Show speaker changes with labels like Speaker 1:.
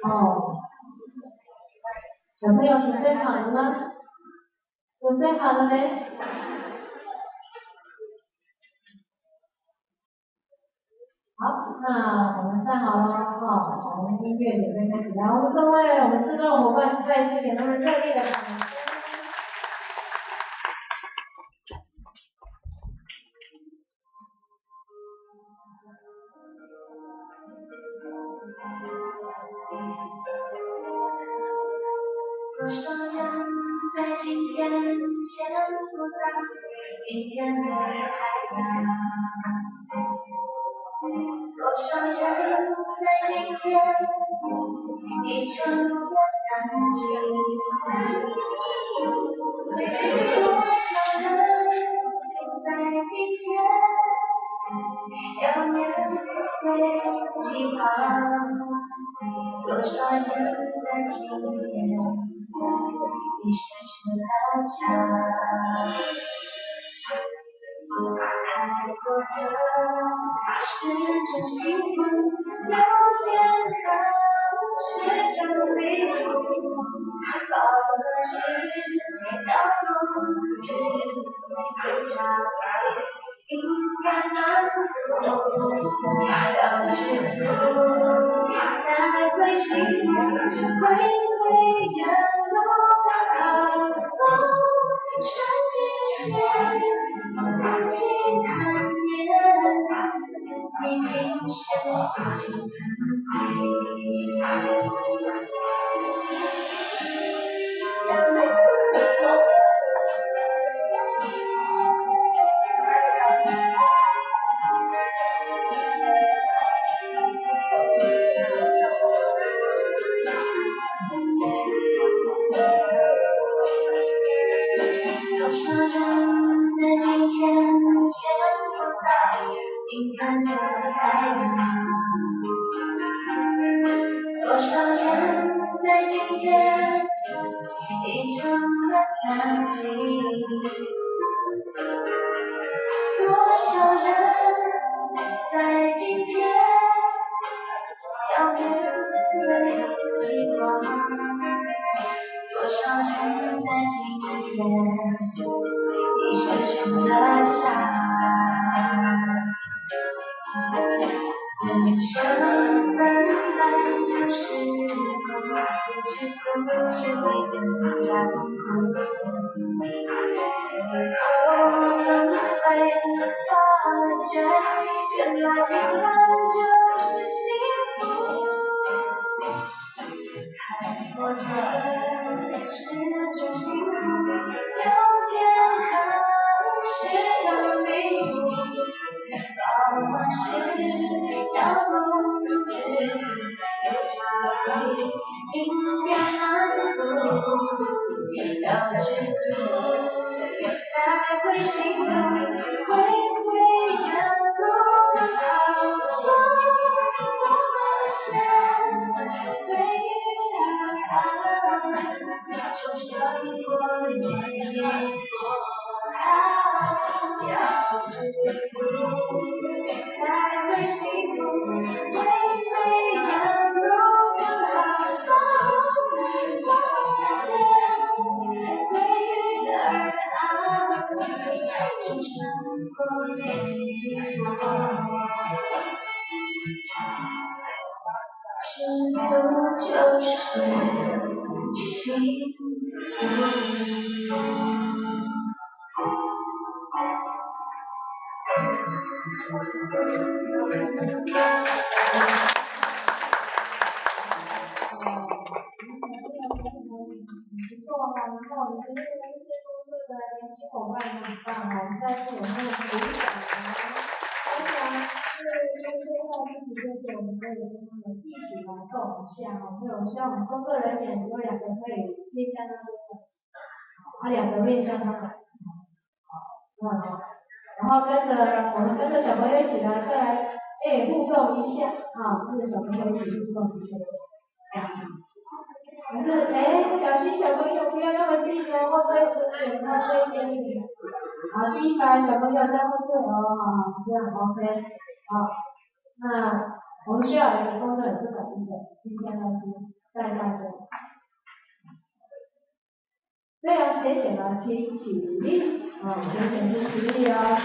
Speaker 1: 哦，小朋友准备好了吗？准备好了没？好，那我们站好了哈，我们音乐准备开始了。我们各位，我们志工伙伴再次给他们热烈的掌声。
Speaker 2: 多少人在今天见不到明天的太阳？多少人在今天已沉默安静？多少人在今天要面对期望？多少人在今天已失去了家？还活着是种幸福，有健康是种礼物，饱满是要控制，有差别应该满足，要知足才会幸福，会随缘路的好风顺其些。不计残年，历经血不尽残多少人在今天见不到今天的太阳？多少人在今天已成了残疾？多少人在今天要面对期望？多少人在今天已失去了家？人生本来就是梦，去阻止你的残酷，最后怎会发觉，原来平凡就是幸福。还活着是种幸福，有健康是种礼物，饱满是要控制，有差别应该满足，要知足才会幸福，会随缘路的好风多些，随遇而安，就像过年做好，要知足才会幸福，会随缘路的好风多些，随遇而安，就像过年做。知足就是幸福。
Speaker 1: 然后我们今天的一些工作的年轻伙伴也很棒哦，我们再次有没有鼓掌？我想是工作到自己就是我们可以跟他们一起来动一下哦，所以我希望我们工作人员有两个可以面向那边，两个面向他们，然后我们跟着小朋友一起来，再来互动一下啊，跟着小朋友一起互动一下。可是小心小朋友不要那么近哦，会不会他会一点点？好，第一排小朋友在后退哦，好，这样 OK， 好，那我们需要一个工作有至少一个1000在战争。这样节选呢，请起立，节选是起立哦，